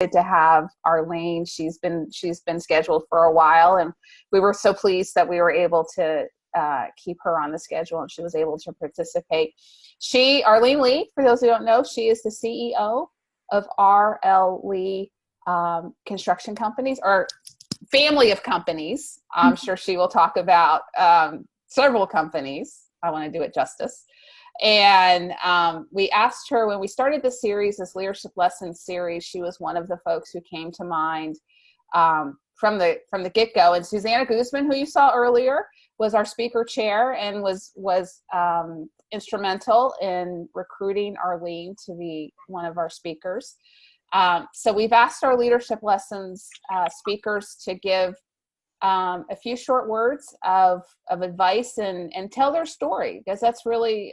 to have Arlene. She's been scheduled for a while, and we were so pleased that we were able to keep her on the schedule, and she was able to participate. Arlene Lee, for those who don't know, she is the CEO of RL Lee Construction Companies, or family of companies. I'm sure she will talk about several companies. I want to do it justice. And we asked her when we started this series, this leadership lesson series, she was one of the folks who came to mind from the get-go. And Susanna Guzman, who you saw earlier, was our speaker chair and was instrumental in recruiting Arlene to be one of our speakers. So we've asked our leadership lessons speakers to give a few short words of advice and tell their story, because that's really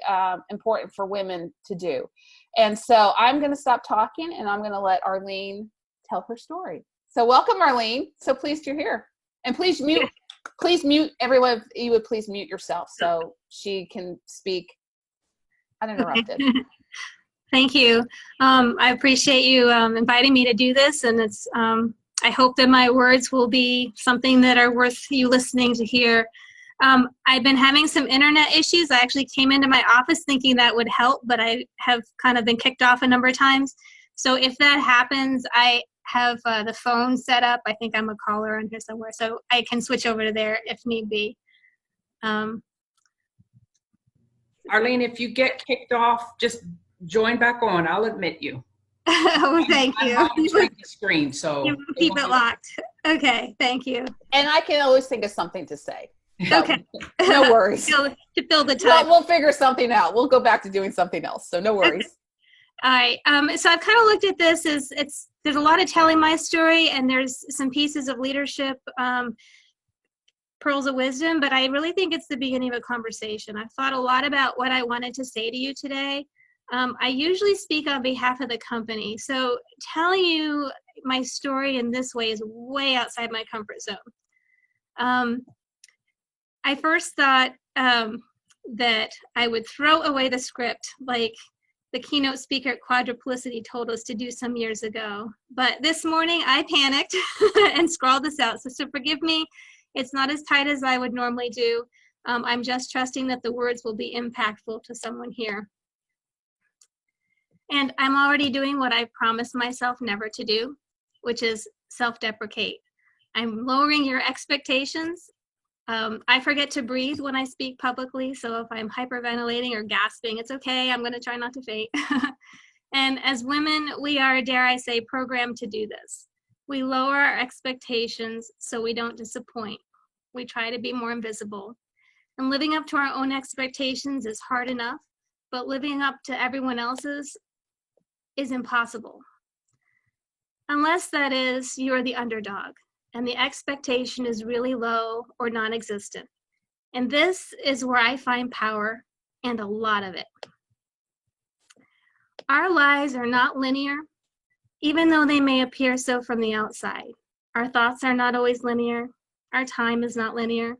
important for women to do. And so I'm going to stop talking, and I'm going to let Arlene tell her story. So welcome, Arlene. So pleased you're here. And please mute everyone. If you would please mute yourself so she can speak uninterrupted. Thank you. I appreciate you inviting me to do this, and it's I hope that my words will be something that are worth you listening to hear. I've been having some internet issues. I actually came into my office thinking that would help, but I have kind of been kicked off a number of times. So if that happens, I have the phone set up. I think I'm a caller on here somewhere, so I can switch over to there if need be. Arlene, if you get kicked off, just join back on. I'll admit you. Oh, thank you. I'm monitoring the screen, so you keep it locked. Okay, thank you. And I can always think of something to say. So, okay. No worries. To fill the time. We'll figure something out. We'll go back to doing something else. So no worries. Okay. All right. So I've kind of looked at this as there's a lot of telling my story, and there's some pieces of leadership, pearls of wisdom, but I really think it's the beginning of a conversation. I've thought a lot about what I wanted to say to you today. I usually speak on behalf of the company, so telling you my story in this way is way outside my comfort zone. I first thought that I would throw away the script like the keynote speaker at Quadruplicity told us to do some years ago. But this morning I panicked and scrawled this out, so forgive me. It's not as tight as I would normally do. I'm just trusting that the words will be impactful to someone here. And I'm already doing what I promised myself never to do, which is self-deprecate. I'm lowering your expectations. I forget to breathe when I speak publicly, so if I'm hyperventilating or gasping, it's okay. I'm going to try not to faint. And as women, we are, dare I say, programmed to do this. We lower our expectations so we don't disappoint. We try to be more invisible. And living up to our own expectations is hard enough, but living up to everyone else's is impossible. Unless, that is, you're the underdog and the expectation is really low or non-existent. And this is where I find power, and a lot of it. Our lives are not linear, even though they may appear so from the outside. Our thoughts are not always linear. Our time is not linear,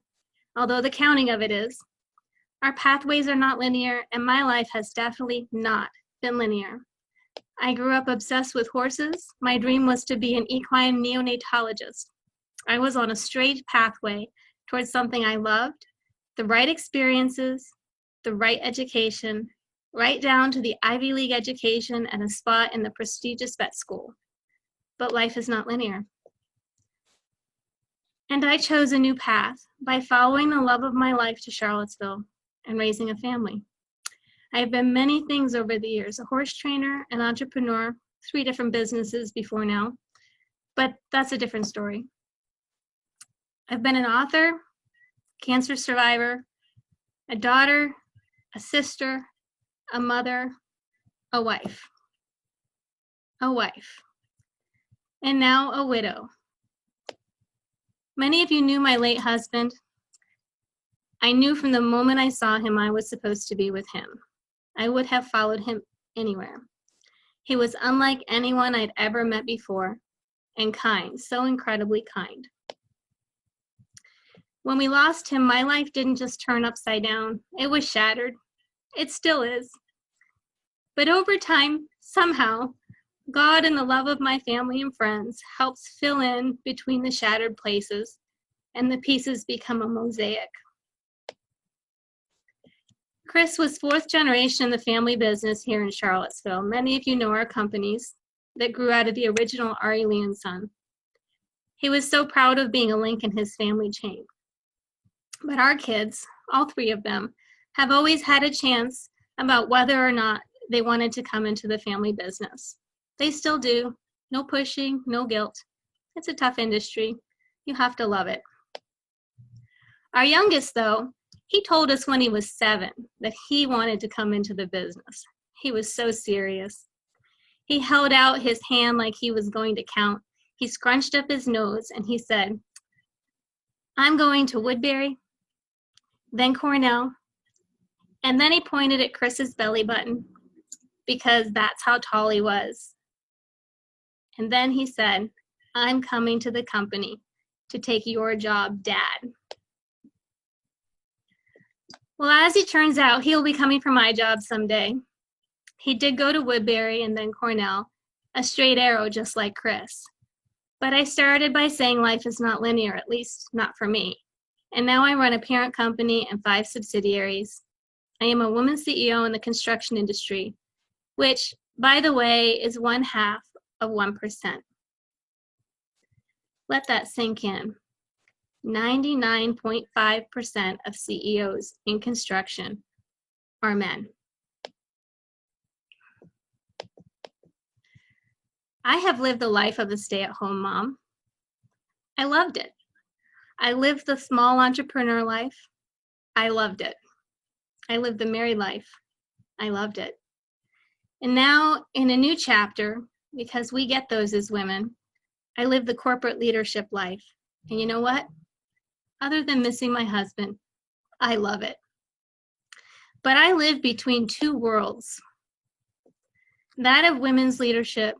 although the counting of it is. Our pathways are not linear, and my life has definitely not been linear. I grew up obsessed with horses. My dream was to be an equine neonatologist. I was on a straight pathway towards something I loved, the right experiences, the right education, right down to the Ivy League education and a spot in the prestigious vet school. But life is not linear. And I chose a new path by following the love of my life to Charlottesville and raising a family. I have been many things over the years: a horse trainer, an entrepreneur, 3 different businesses before now, but that's a different story. I've been an author, cancer survivor, a daughter, a sister, a mother, a wife, and now a widow. Many of you knew my late husband. I knew from the moment I saw him I was supposed to be with him. I would have followed him anywhere. He was unlike anyone I'd ever met before, and kind, so incredibly kind. When we lost him, my life didn't just turn upside down. It was shattered. It still is. But over time, somehow, God and the love of my family and friends helps fill in between the shattered places, and the pieces become a mosaic. Chris was fourth generation in the family business here in Charlottesville. Many of you know our companies that grew out of the original Arlene Lee and Son. He was so proud of being a link in his family chain. But our kids, all three of them, have always had a chance about whether or not they wanted to come into the family business. They still do. No pushing, no guilt. It's a tough industry. You have to love it. Our youngest, though, he told us when he was 7 that he wanted to come into the business. He was so serious. He held out his hand like he was going to count. He scrunched up his nose and he said, "I'm going to Woodbury, then Cornell," and then he pointed at Chris's belly button because that's how tall he was. And then he said, "I'm coming to the company to take your job, Dad." Well, as it turns out, he'll be coming for my job someday. He did go to Woodbury and then Cornell, a straight arrow just like Chris. But I started by saying life is not linear, at least not for me. And now I run a parent company and 5 subsidiaries. I am a woman CEO in the construction industry, which, by the way, is 1/2 of 1%. Let that sink in. 99.5% of CEOs in construction are men. I have lived the life of a stay-at-home mom. I loved it. I lived the small entrepreneur life. I loved it. I lived the married life. I loved it. And now, in a new chapter, because we get those as women, I live the corporate leadership life. And you know what? Other than missing my husband, I love it. But I live between 2 worlds, that of women's leadership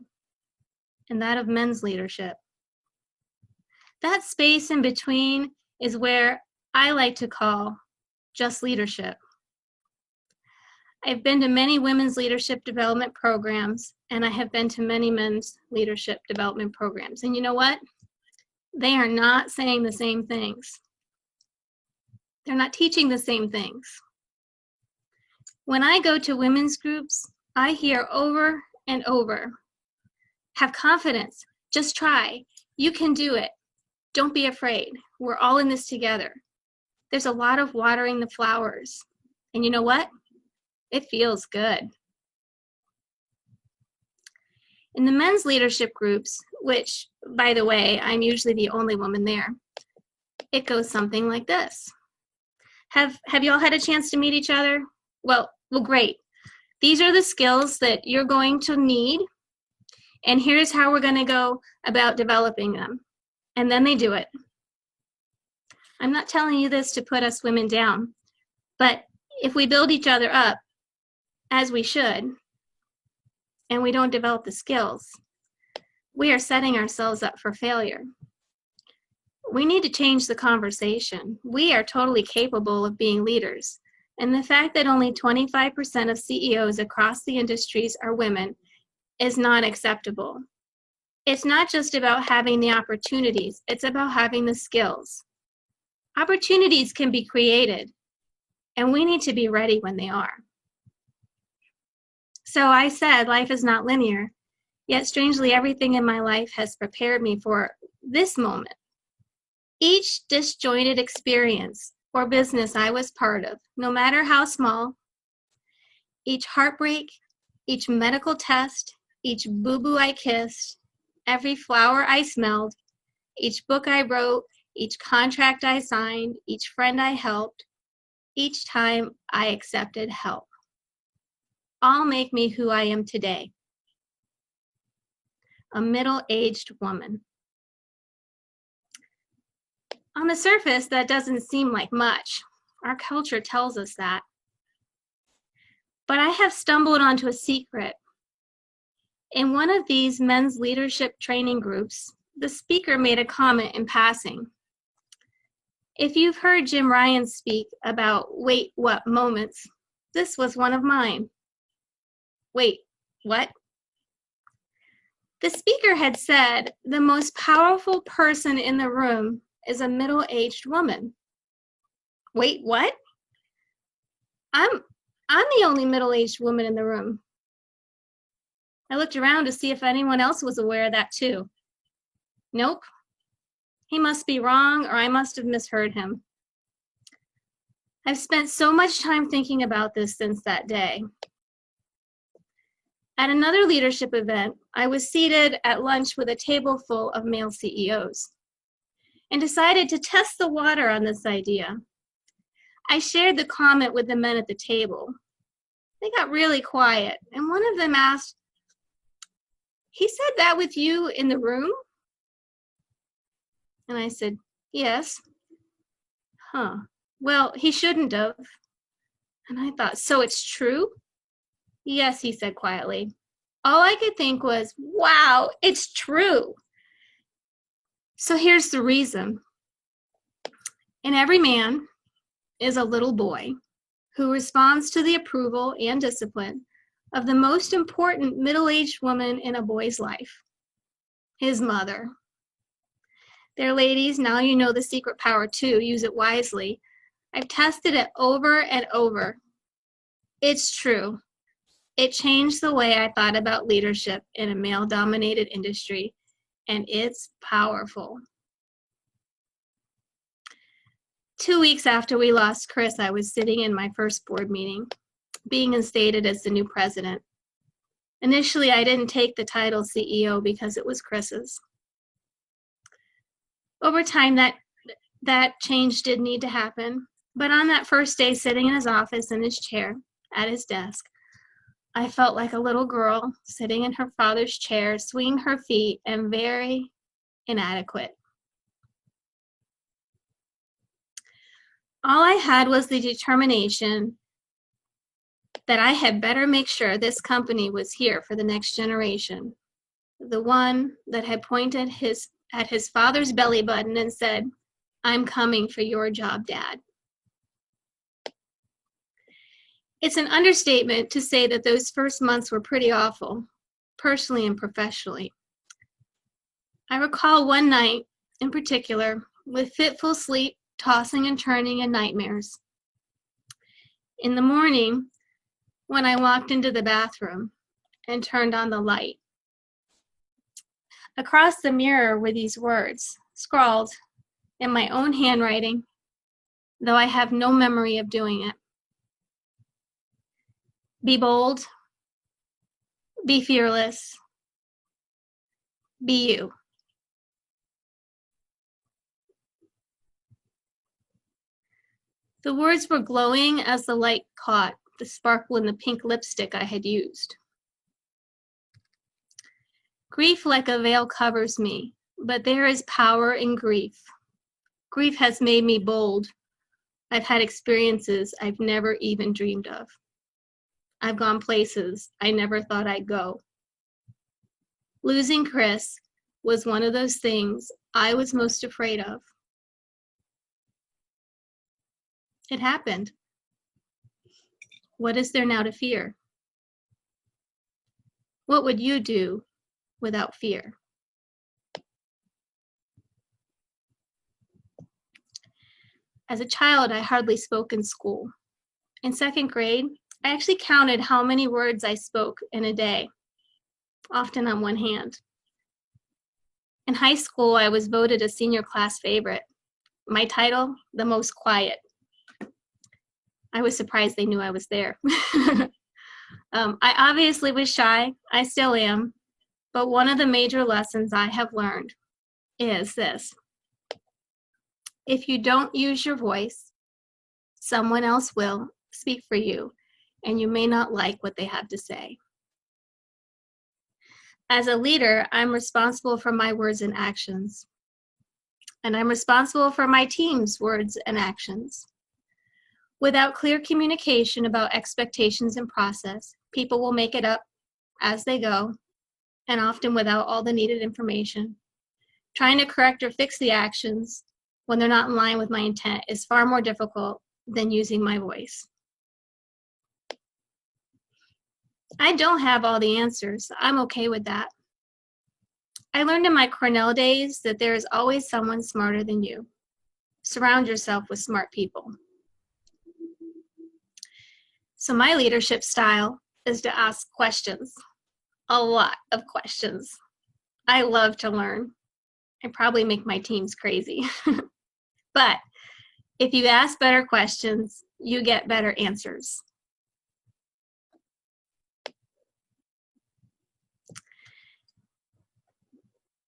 and that of men's leadership. That space in between is where I like to call just leadership. I've been to many women's leadership development programs, and I have been to many men's leadership development programs. And you know what? They are not saying the same things. They're not teaching the same things. When I go to women's groups, I hear over and over, "Have confidence, just try, you can do it, don't be afraid, we're all in this together." There's a lot of watering the flowers. And you know what? It feels good. In the men's leadership groups, which, by the way, I'm usually the only woman there, it goes something like this. Have you all had a chance to meet each other? Well, great. These are the skills that you're going to need, and here's how we're going to go about developing them. And then they do it. I'm not telling you this to put us women down, but if we build each other up, as we should, and we don't develop the skills, we are setting ourselves up for failure. We need to change the conversation. We are totally capable of being leaders. And the fact that only 25% of CEOs across the industries are women is not acceptable. It's not just about having the opportunities, it's about having the skills. Opportunities can be created, and we need to be ready when they are. So I said life is not linear, yet strangely everything in my life has prepared me for this moment. Each disjointed experience or business I was part of, no matter how small, each heartbreak, each medical test, each boo-boo I kissed, every flower I smelled, each book I wrote, each contract I signed, each friend I helped, each time I accepted help, all make me who I am today, a middle-aged woman. On the surface, that doesn't seem like much. Our culture tells us that. But I have stumbled onto a secret. In one of these men's leadership training groups, the speaker made a comment in passing. If you've heard Jim Ryan speak about wait, what moments, this was one of mine. Wait, what? The speaker had said the most powerful person in the room is a middle-aged woman. Wait, what? I'm the only middle-aged woman in the room. I looked around to see if anyone else was aware of that too. Nope. He must be wrong, or I must have misheard him. I've spent so much time thinking about this since that day. At another leadership event, I was seated at lunch with a table full of male CEOs and decided to test the water on this idea. I shared the comment with the men at the table. They got really quiet, and one of them asked, "He said that with you in the room?" And I said, "Yes." "Huh. Well, he shouldn't have." And I thought, "So it's true?" "Yes," he said quietly. All I could think was, wow, it's true. So here's the reason. In every man is a little boy who responds to the approval and discipline of the most important middle-aged woman in a boy's life, his mother. There, ladies, now you know the secret power too. Use it wisely. I've tested it over and over. It's true. It changed the way I thought about leadership in a male-dominated industry, and it's powerful. 2 weeks after we lost Chris, I was sitting in my first board meeting, being instated as the new president. Initially, I didn't take the title CEO because it was Chris's. Over time, that change did need to happen, but on that first day, sitting in his office in his chair, at his desk, I felt like a little girl sitting in her father's chair, swinging her feet, and very inadequate. All I had was the determination that I had better make sure this company was here for the next generation. The one that had pointed at his father's belly button and said, "I'm coming for your job, Dad." It's an understatement to say that those first months were pretty awful, personally and professionally. I recall one night in particular with fitful sleep, tossing and turning, and nightmares. In the morning, when I walked into the bathroom and turned on the light, across the mirror were these words, scrawled in my own handwriting, though I have no memory of doing it. Be bold, be fearless, be you. The words were glowing as the light caught the sparkle in the pink lipstick I had used. Grief like a veil covers me, but there is power in grief. Grief has made me bold. I've had experiences I've never even dreamed of. I've gone places I never thought I'd go. Losing Chris was one of those things I was most afraid of. It happened. What is there now to fear? What would you do without fear? As a child, I hardly spoke in school. In second grade, I actually counted how many words I spoke in a day, often on one hand. In high school, I was voted a senior class favorite. My title, the most quiet. I was surprised they knew I was there. I obviously was shy. I still am. But one of the major lessons I have learned is this. If you don't use your voice, someone else will speak for you, and you may not like what they have to say. As a leader, I'm responsible for my words and actions. And I'm responsible for my team's words and actions. Without clear communication about expectations and process, people will make it up as they go, and often without all the needed information. Trying to correct or fix the actions when they're not in line with my intent is far more difficult than using my voice. I don't have all the answers. I'm okay with that. I learned in my Cornell days that there is always someone smarter than you. Surround yourself with smart people. So my leadership style is to ask questions, a lot of questions. I love to learn. I probably make my teams crazy. But if you ask better questions, you get better answers.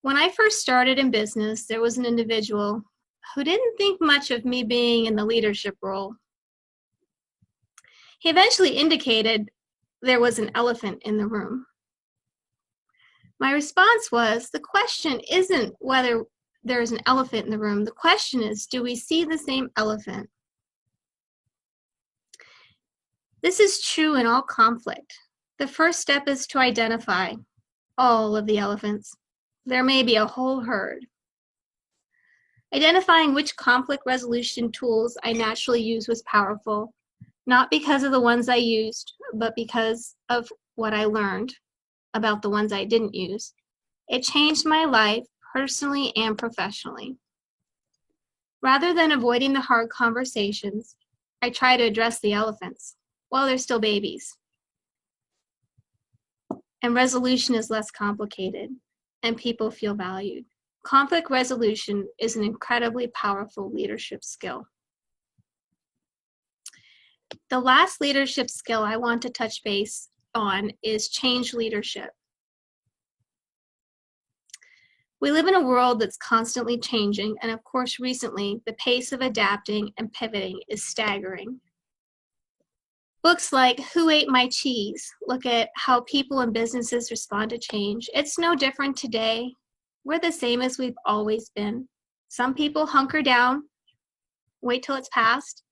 When I first started in business, there was an individual who didn't think much of me being in the leadership role. He eventually indicated there was an elephant in the room. My response was, the question isn't whether there's an elephant in the room. The question is, do we see the same elephant? This is true in all conflict. The first step is to identify all of the elephants. There may be a whole herd. Identifying which conflict resolution tools I naturally use was powerful, not because of the ones I used, but because of what I learned about the ones I didn't use. It changed my life personally and professionally. Rather than avoiding the hard conversations, I try to address the elephants while they're still babies. And resolution is less complicated, and people feel valued. Conflict resolution is an incredibly powerful leadership skill. The last leadership skill I want to touch base on is change leadership. We live in a world that's constantly changing, and of course, recently, the pace of adapting and pivoting is staggering. Books like Who Ate My Cheese look at how people and businesses respond to change. It's no different today. We're the same as we've always been. Some people hunker down, wait till it's past.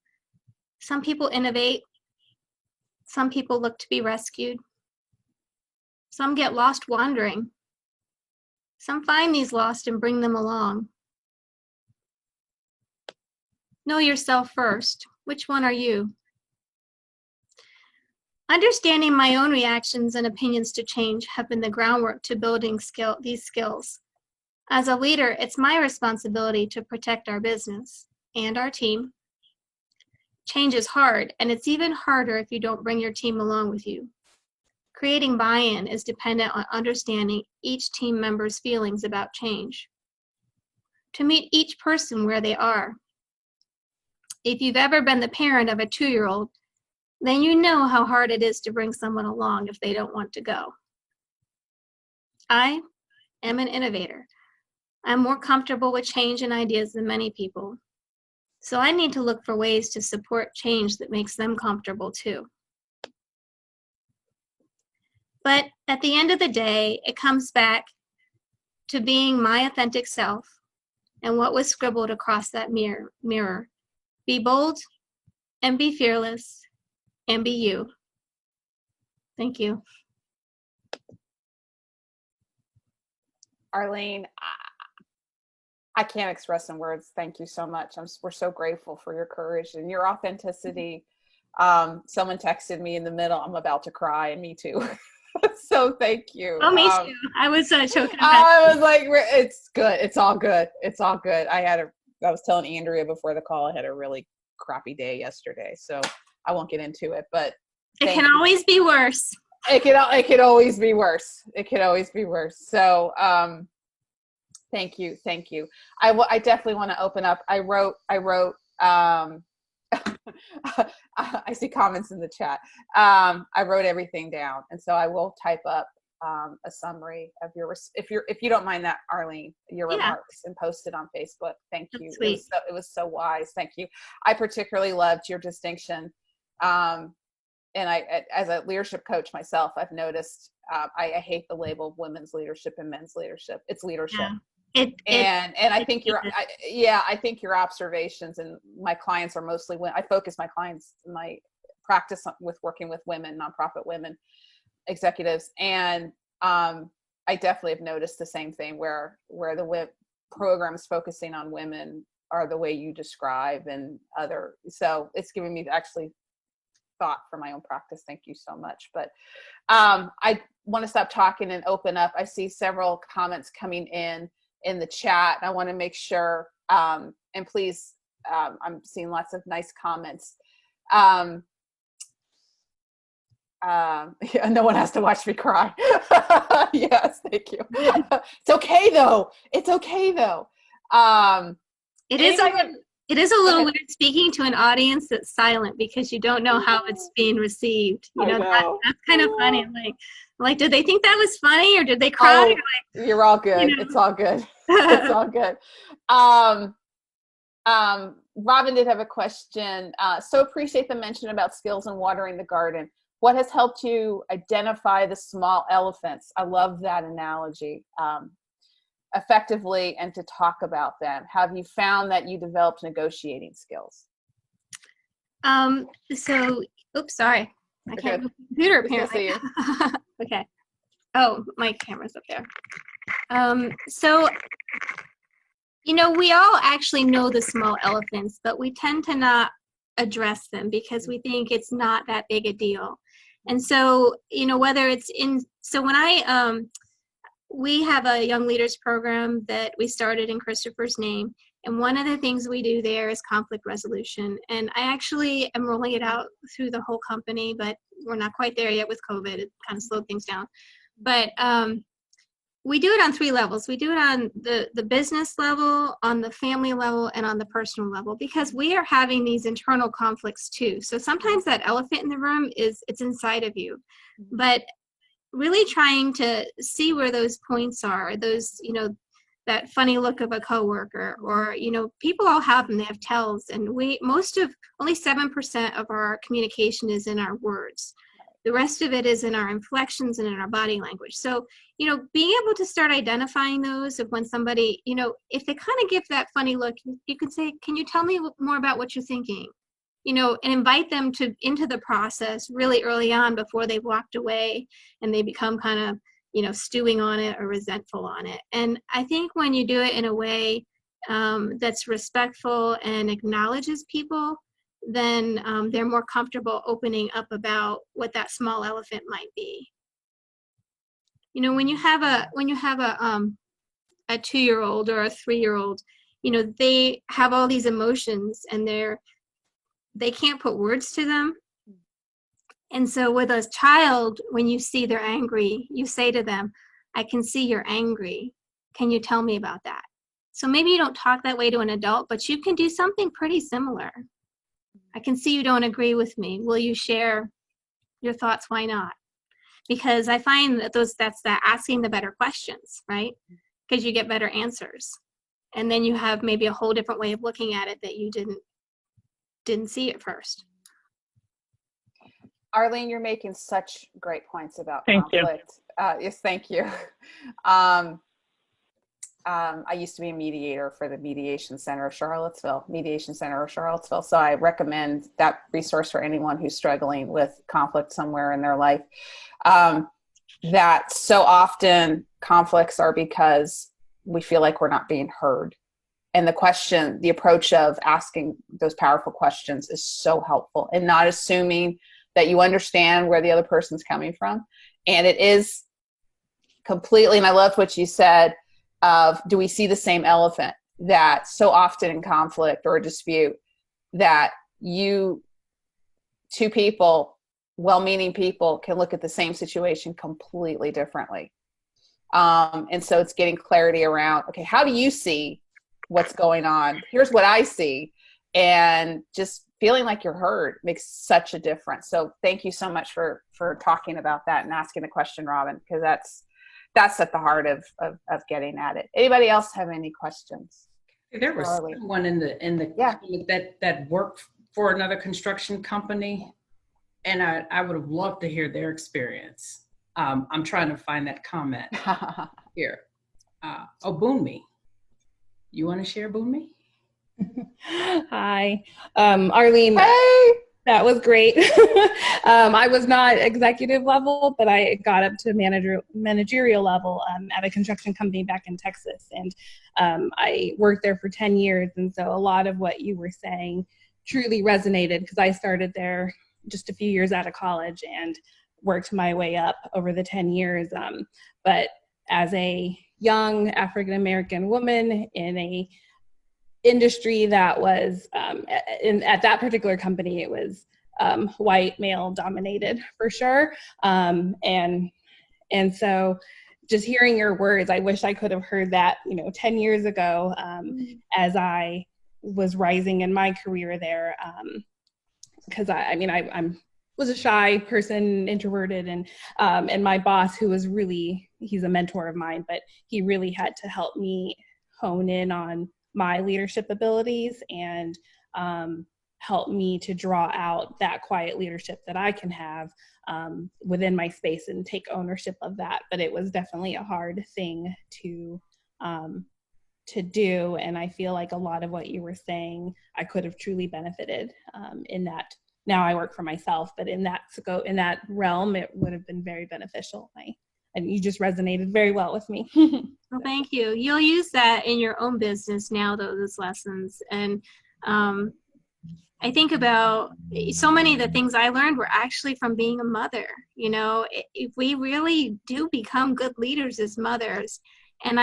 Some people innovate. Some people look to be rescued. Some get lost wandering. Some find these lost and bring them along. Know yourself first. Which one are you? Understanding my own reactions and opinions to change have been the groundwork to building these skills. As a leader, it's my responsibility to protect our business and our team. Change is hard, and it's even harder if you don't bring your team along with you. Creating buy-in is dependent on understanding each team member's feelings about change. To meet each person where they are. If you've ever been the parent of a 2-year-old, then you know how hard it is to bring someone along if they don't want to go. I am an innovator. I'm more comfortable with change and ideas than many people. So I need to look for ways to support change that makes them comfortable too. But at the end of the day, it comes back to being my authentic self and what was scribbled across that mirror. Be bold and be fearless and be you. Thank you. Arlene, I can't express in words. Thank you so much. We're so grateful for your courage and your authenticity. Someone texted me in the middle, I'm about to cry, and me too. So thank you. Oh, me too. I was choking. I was like, it's good. It's all good. It's all good. I was telling Andrea before the call, I had a really crappy day yesterday, so I won't get into it, but it can always be worse. It could always be worse. It could always be worse. So, thank you. I definitely want to open up. I wrote, I see comments in the chat. I wrote everything down, and so I will type up a summary of if you don't mind that, Arlene, your remarks, and post it on Facebook. Thank you. It was so wise. Thank you. I particularly loved your distinction. And I, as a leadership coach myself, I've noticed I hate the label of women's leadership and men's leadership. It's leadership. Yeah. And I think I think your observations, and my clients are mostly women. I focus my practice with working with women, nonprofit women executives. And I definitely have noticed the same thing where the programs focusing on women are the way you describe, and so it's giving me actually thought for my own practice. Thank you so much. But I want to stop talking and open up. I see several comments coming in the chat. I want to make sure, and please, I'm seeing lots of nice comments. Yeah, no one has to watch me cry. Yes, thank you. It's okay though. It's okay though. It is a little weird speaking to an audience that's silent because you don't know how it's being received. You know, that's kind of funny. Like, did they think that was funny or did they cry? Oh, you're all good. You know? It's all good. It's all good. Robin did have a question. So appreciate the mention about skills in watering the garden. What has helped you identify the small elephants? I love that analogy. Effectively, and to talk about them. Have you found that you developed negotiating skills? Oops, sorry. I can't move the computer apparently. Okay. Oh, my camera's up there. So, you know, we all actually know the small elephants, but we tend to not address them because we think it's not that big a deal. And so, you know, whether it's so when we have a young leaders program that we started in Christopher's name. And one of the things we do there is conflict resolution. And I actually am rolling it out through the whole company, but we're not quite there yet with COVID. It kind of slowed things down. But we do it on 3 levels. We do it on the business level, on the family level, and on the personal level, because we are having these internal conflicts too. So sometimes that elephant in the room it's inside of you. But really trying to see where those points are, those, you know, that funny look of a coworker, or, you know, people all have them, they have tells, and only 7% of our communication is in our words. The rest of it is in our inflections and in our body language. So, you know, being able to start identifying those of when somebody, you know, if they kind of give that funny look, you can say, can you tell me more about what you're thinking? You know, and invite them into the process really early on before they've walked away and they become kind of, you know, stewing on it or resentful on it. And I think when you do it in a way that's respectful and acknowledges people, then they're more comfortable opening up about what that small elephant might be. You know, when you have a 2-year-old or a 3-year-old, you know, they have all these emotions and they can't put words to them. And so with a child, when you see they're angry, you say to them, I can see you're angry. Can you tell me about that? So maybe you don't talk that way to an adult, but you can do something pretty similar. I can see you don't agree with me. Will you share your thoughts? Why not? Because I find that that's asking the better questions, right? Because you get better answers. And then you have maybe a whole different way of looking at it that you didn't see at first. Arlene, you're making such great points about Thank conflict. Yes, thank you. I used to be a mediator for the Mediation Center of Charlottesville, So I recommend that resource for anyone who's struggling with conflict somewhere in their life. That so often conflicts are because we feel like we're not being heard. And the approach of asking those powerful questions is so helpful, and not assuming that you understand where the other person's coming from. And it is completely, and I loved what you said, of do we see the same elephant? That so often in conflict or a dispute that two people, well-meaning people, can look at the same situation completely differently. And so it's getting clarity around, okay, how do you see what's going on? Here's what I see. And just feeling like you're heard makes such a difference. So thank you so much for talking about that and asking the question, Robin, because that's at the heart of getting at it. Anybody else have any questions? There was someone in the that worked for another construction company, and I would have loved to hear their experience. I'm trying to find that comment here. Bunmi, you want to share, Bunmi? Hi, Arlene. Hey, that was great. I was not executive level, but I got up to managerial level at a construction company back in Texas, and I worked there for 10 years. And so a lot of what you were saying truly resonated, because I started there just a few years out of college and worked my way up over the 10 years. But as a young African-American woman in a industry that was, at that particular company, it was white, male dominated for sure. And so just hearing your words, I wish I could have heard that, 10 years ago, as I was rising in my career there. Because I was a shy person, introverted, and my boss, who was really, he's a mentor of mine, but he really had to help me hone in on my leadership abilities and help me to draw out that quiet leadership that I can have within my space and take ownership of that. But it was definitely a hard thing to do, and I feel like a lot of what you were saying, I could have truly benefited in that. Now I work for myself, but in that realm, it would have been very beneficial. And you just resonated very well with me. Well, thank you. You'll use that in your own business now, those lessons. And I think about so many of the things I learned were actually from being a mother. If we really do become good leaders as mothers. And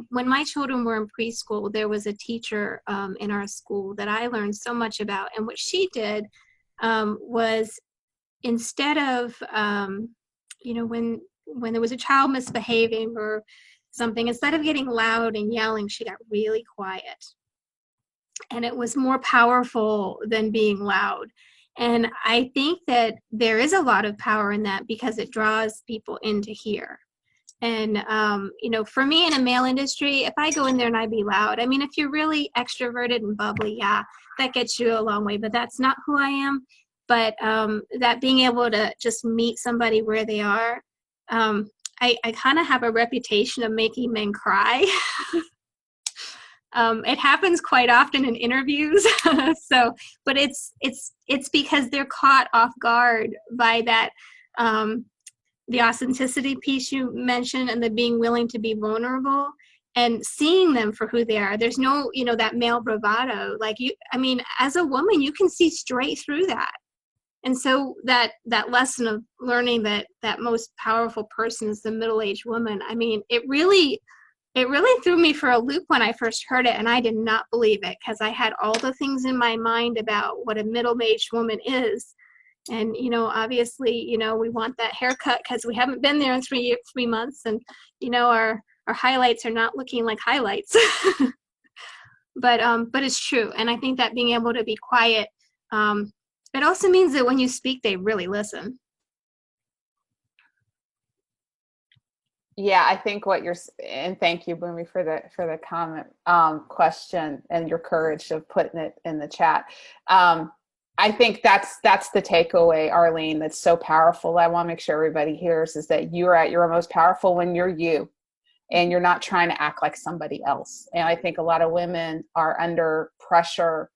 when my children were in preschool, there was a teacher in our school that I learned so much about. And what she did was, instead of, when there was a child misbehaving or something, instead of getting loud and yelling, she got really quiet. And it was more powerful than being loud. And I think that there is a lot of power in that, because it draws people in to hear. And, for me in a male industry, if I go in there and I be loud, if you're really extroverted and bubbly, yeah, that gets you a long way, but that's not who I am. But that being able to just meet somebody where they are, I kind of have a reputation of making men cry. It happens quite often in interviews. But it's because they're caught off guard by that, the authenticity piece you mentioned, and the being willing to be vulnerable and seeing them for who they are. There's no, that male bravado. As a woman, you can see straight through that. And so that lesson of learning that most powerful person is the middle-aged woman, it really threw me for a loop when I first heard it, and I did not believe it, because I had all the things in my mind about what a middle-aged woman is. And, obviously, we want that haircut because we haven't been there in 3 months, and, our highlights are not looking like highlights. But it's true. And I think that being able to be quiet, it also means that when you speak, they really listen. Yeah, I think and thank you, Boomy, for the comment, question, and your courage of putting it in the chat. I think that's the takeaway, Arlene, that's so powerful. I want to make sure everybody hears is that you're at your most powerful when you're you, and you're not trying to act like somebody else. And I think a lot of women are under pressure.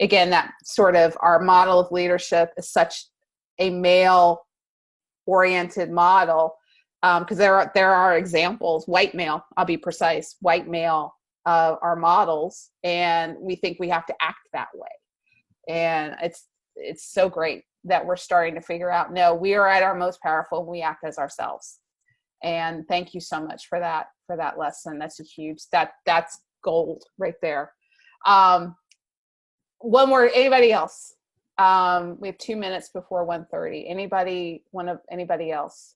Again, that sort of our model of leadership is such a male-oriented model, because there are examples, white male, I'll be precise, white male are models, and we think we have to act that way. And it's so great that we're starting to figure out, no, we are at our most powerful when we act as ourselves. And thank you so much for that lesson. That's a huge, that's gold right there. One more, anybody else? We have 2 minutes before 1:30. Anybody else?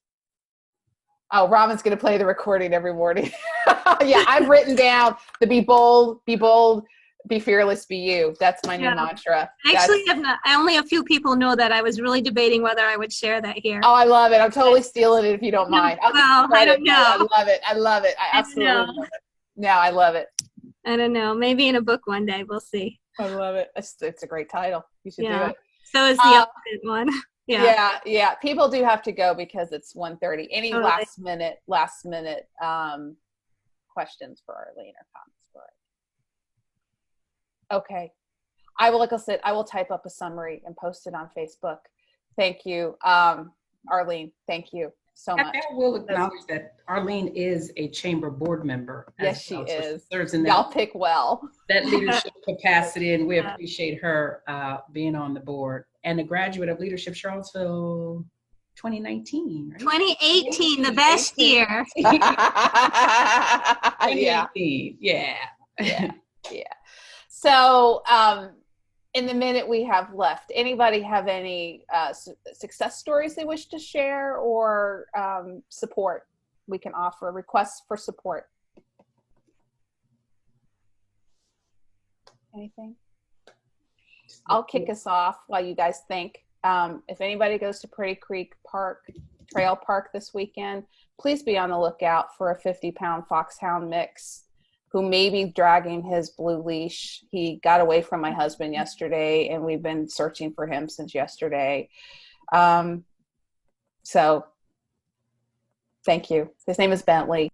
Oh, Robin's going to play the recording every morning. Yeah, I've written down the be bold, be fearless, be you. That's my new mantra. Actually, only a few people know that. I was really debating whether I would share that here. Oh, I love it. I'm totally stealing it if you don't mind. Well, I don't know. I love it. I absolutely love it. No, I love it. I don't know. Maybe in a book one day. We'll see. I love it. It's a great title. You should do it. So is the elephant one. Yeah. People do have to go because it's 1:30. Any totally. last minute questions for Arlene or comments for her? Okay. I will, like I said, I will type up a summary and post it on Facebook. Thank you. Arlene, thank you so much. I will acknowledge that Arlene is a chamber board member. Yes, she is. Y'all pick well. That leadership capacity, and we appreciate her being on the board. and a graduate of Leadership Charlottesville 2019, right? 2018, the best year. Yeah. 2018, yeah. Yeah. So, in the minute we have left, anybody have any success stories they wish to share, or support we can offer, requests for support? Anything? I'll kick us off while you guys think. If anybody goes to Pretty Creek Trail Park this weekend, please be on the lookout for a 50-pound foxhound mix who may be dragging his blue leash. He got away from my husband yesterday, and we've been searching for him since yesterday. So thank you. His name is Bentley.